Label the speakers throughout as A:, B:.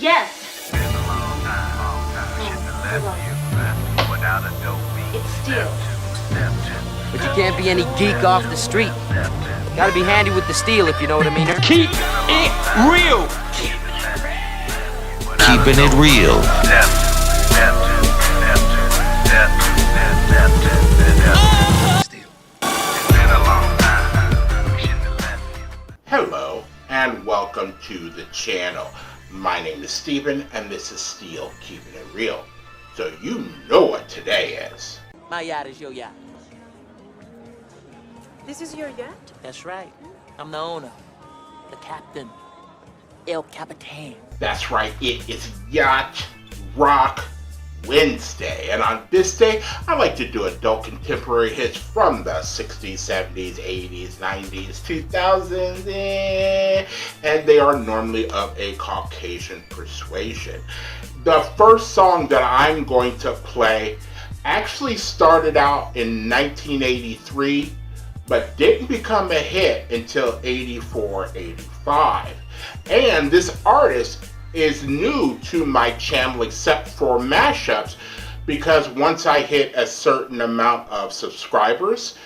A: Yes. It's steel.
B: But you can't be any geek off the street. Gotta be handy with the steel, if you know what I mean.
C: Keep it real.
D: Keeping it real.
E: Hello and welcome to the channel. My name is Steven and this is Steel Keeping It Real. So you know what today is.
B: My yacht is your yacht.
F: This is your yacht?
B: That's right. I'm the owner. The captain. El Capitan.
E: That's right, it is Yacht Rock Wednesday. And on this day, I like to do adult contemporary hits from the 60s, 70s, 80s, 90s, 2000s, and they are normally of a Caucasian persuasion. The first song that I'm going to play actually started out in 1983, but didn't become a hit until 84, 85. And this artist is new to my channel except for mashups, because once I hit a certain amount of subscribers,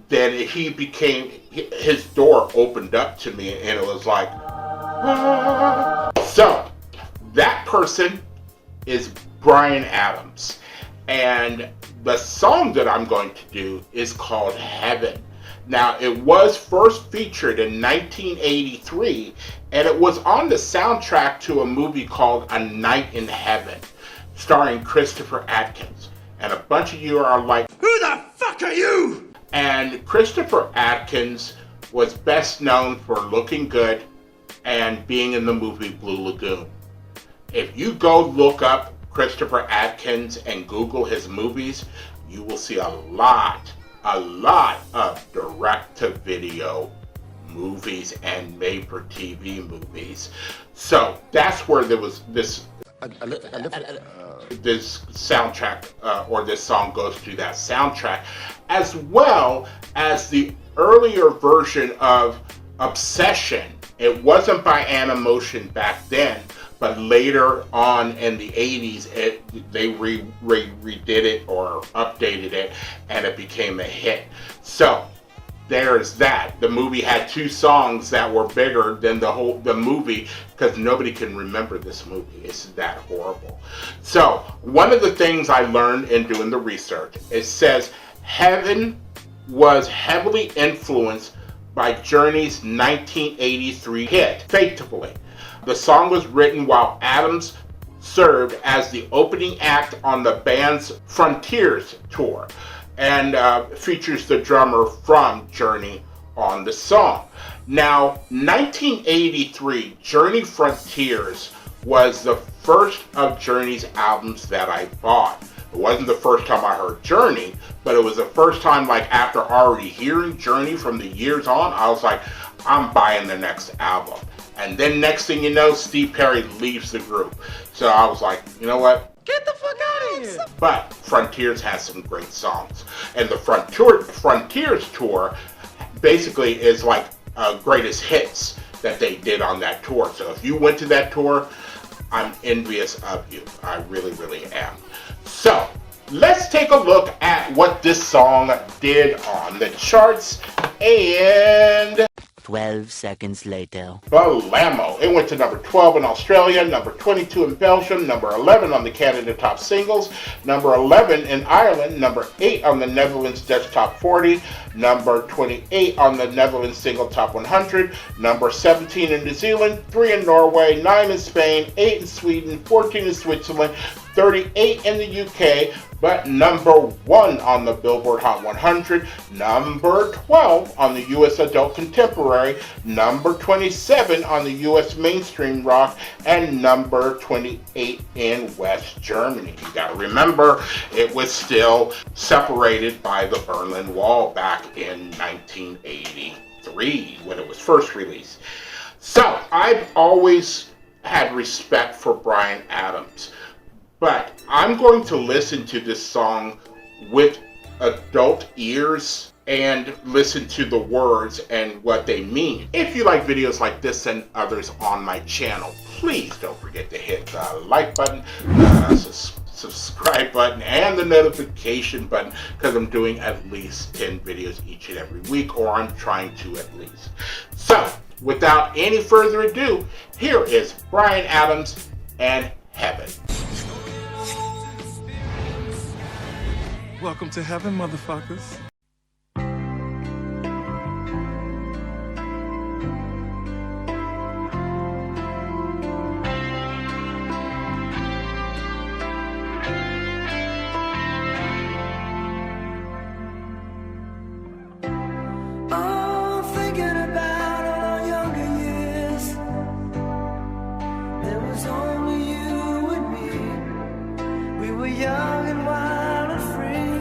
E: then his door opened up to me and it was like, ah. So that person is Bryan Adams. And the song that I'm going to do is called Heaven. Now, it was first featured in 1983, and it was on the soundtrack to a movie called A Night in Heaven, starring Christopher Atkins. And a bunch of you are like, who the fuck are you? And Christopher Atkins was best known for looking good and being in the movie Blue Lagoon. If you go look up Christopher Atkins and Google his movies, you will see a lot of direct-to-video movies and made-for-TV movies. So that's where there was this soundtrack, or this song goes through that soundtrack, as well as the earlier version of Obsession. It wasn't by Animotion back then, but later on in the 80s, they redid it or updated it, and it became a hit. So there's that. The movie had two songs that were bigger than the movie, because nobody can remember this movie. It's that horrible. So one of the things I learned in doing the research, it says Heaven was heavily influenced by Journey's 1983 hit, Faithfully. The song was written while Adams served as the opening act on the band's Frontiers tour, and features the drummer from Journey on the song. Now, 1983, Journey Frontiers was the first of Journey's albums that I bought. It wasn't the first time I heard Journey, but it was the first time, like, after already hearing Journey from the years on, I was like, I'm buying the next album. And then next thing you know, Steve Perry leaves the group. So I was like, you know what?
B: Get the fuck out of here!
E: But Frontiers has some great songs. And the Frontiers tour basically is like greatest hits that they did on that tour. So if you went to that tour, I'm envious of you. I really, really am. So let's take a look at what this song did on the charts. And
B: 12 seconds later.
E: Blammo. It went to number 12 in Australia, number 22 in Belgium, number 11 on the Canada Top Singles, number 11 in Ireland, number 8 on the Netherlands Dutch Top 40, number 28 on the Netherlands Single Top 100, number 17 in New Zealand, 3 in Norway, 9 in Spain, 8 in Sweden, 14 in Switzerland, 38 in the UK, but number 1 on the Billboard Hot 100, number 12 on the US Adult Contemporary, number 27 on the US Mainstream Rock, and number 28 in West Germany. You gotta remember, it was still separated by the Berlin Wall back in 1983 when it was first released. So, I've always had respect for Bryan Adams, but I'm going to listen to this song with adult ears and listen to the words and what they mean. If you like videos like this and others on my channel, please don't forget to hit the like button, subscribe button, and the notification button, because I'm doing at least 10 videos each and every week, or I'm trying to at least. So, without any further ado, here is Bryan Adams and Heaven.
A: Welcome to heaven, motherfuckers.
D: Young and wild and free.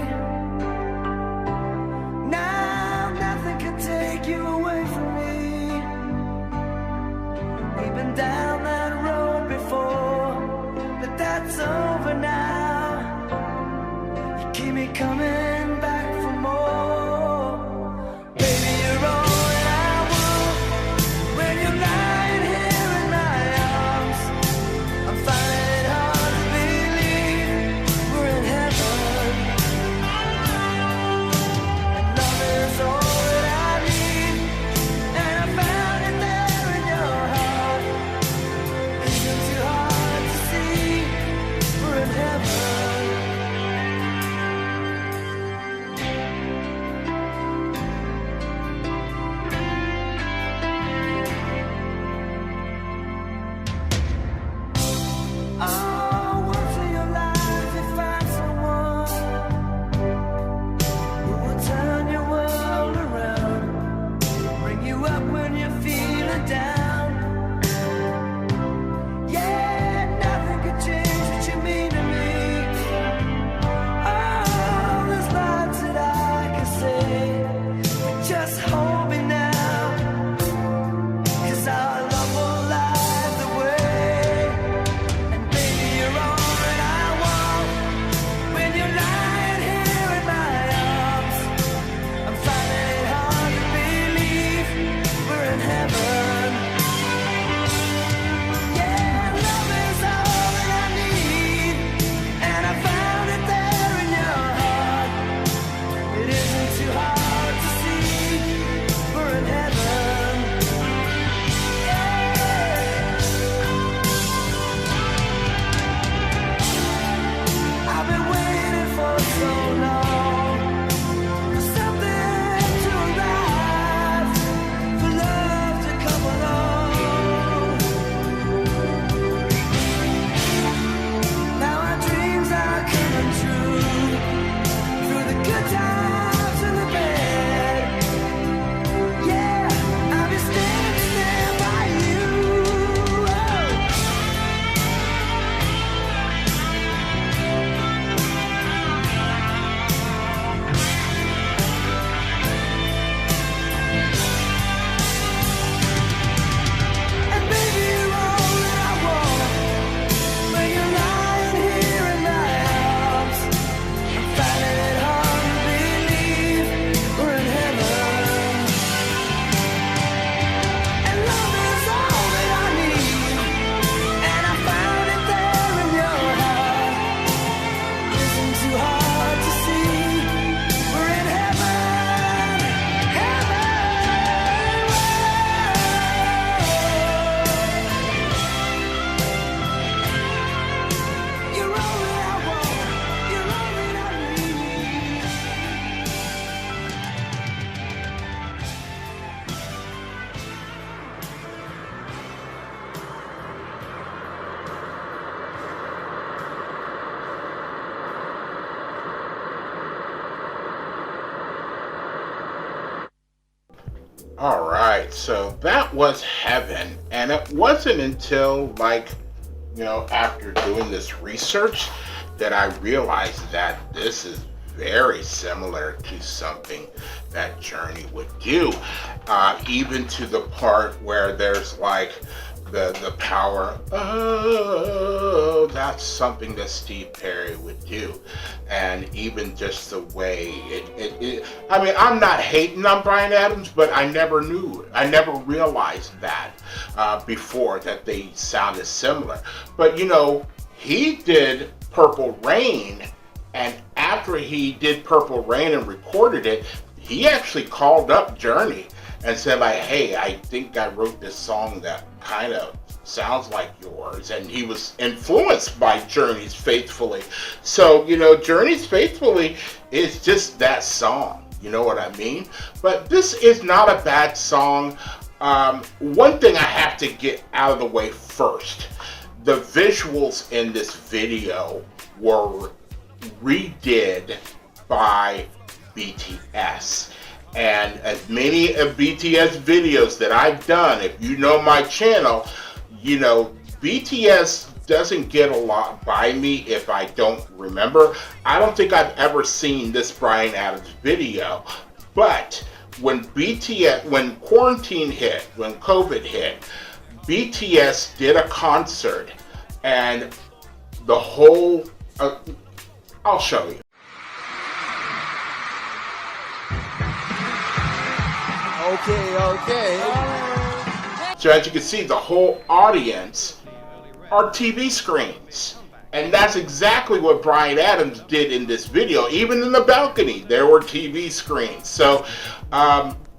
D: Now nothing can take you away from me. We've been down that road before, but that's over now. You keep me coming back for more. Baby, you're all that I want. When you're lying here in my arms, I'm finding it hard to believe we're in heaven. And love is all that I need, and I found it there in your heart. Isn't too hard to see we're in heaven. Oh, once in your life you find someone who will turn your world around, bring you up when you're feeling down. Yeah, nothing could change what you mean to me. Oh, there's lots that I can say, but just hold me now, 'cause our love will light the way. And baby, you're all that I want. When you're lying here in my arms, I'm finding it hard to believe we're in heaven. Yeah, love is all that I need, and I found it there in your heart. It isn't too hard to see we're in heaven. I've been waiting for so long for something to arrive, for love to come along. Now our dreams are coming true, through the good times and the bad. Yeah, I'll be standing there by you. And baby, you're all that I want. When you're lying here in my arms, I'm finding it hard to believe we're in heaven. And love is all that I need, and I found it there in your heart. Isn't too hard to see we're in heaven, heaven. You're all that I want, you're all that I need.
E: All right, so that was Heaven, and it wasn't until after doing this research that I realized that this is very similar to something that Journey would do, even to the part where there's the power. Oh, that's something that Steve Perry would do, and even just the way it I mean, I'm not hating on Bryan Adams, but I never realized that before, that they sounded similar. But you know, he did Purple Rain, and after he did Purple Rain and recorded it, he actually called up Journey and said, like, hey, I think I wrote this song that kind of sounds like yours. And he was influenced by Journey's Faithfully. So, you know, Journey's Faithfully is just that song. You know what I mean? But this is not a bad song. One thing I have to get out of the way first. The visuals in this video were redid by BTS. And as many of BTS videos that I've done, if you know my channel, you know BTS doesn't get a lot by me if I don't remember. I don't think I've ever seen this Bryan Adams video, but when quarantine hit, when COVID hit, BTS did a concert, and the whole, I'll show you.
B: Okay.
E: So as you can see, the whole audience are TV screens. And that's exactly what Bryan Adams did in this video. Even in the balcony, there were TV screens. So,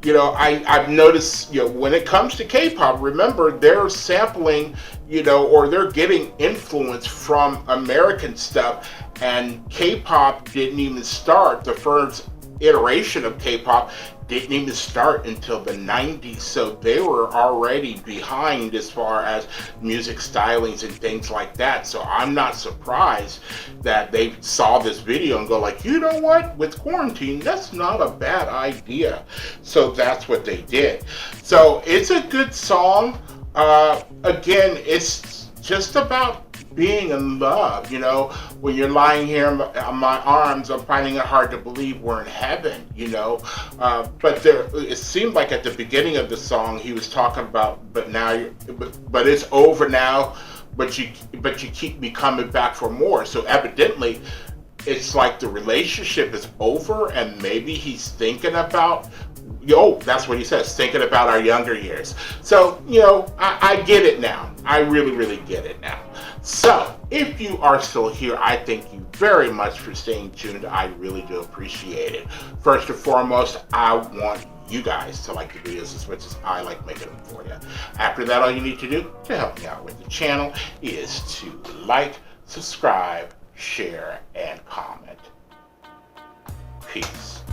E: you know, I've noticed, you know, when it comes to K-pop, remember, they're sampling, you know, or they're getting influence from American stuff. And K-pop didn't even start, the first iteration of K-pop didn't even start until the 90s, so they were already behind as far as music stylings and things like that. So I'm not surprised that they saw this video and go like, you know what, with quarantine, that's not a bad idea. So that's what they did. So it's a good song. Again, it's just about being in love. You know, when you're lying here on my arms, I'm finding it hard to believe we're in heaven, you know. But it seemed like at the beginning of the song he was talking about, but it's over now, but you keep me coming back for more. So evidently it's like the relationship is over, and maybe he's thinking about, that's what he says, thinking about our younger years. So, you know, I get it now. I really get it now. So, if you are still here, I thank you very much for staying tuned. I really do appreciate it. First and foremost, I want you guys to like the videos as much as I like making them for you. After that, all you need to do to help me out with the channel is to like, subscribe, share, and comment. Peace.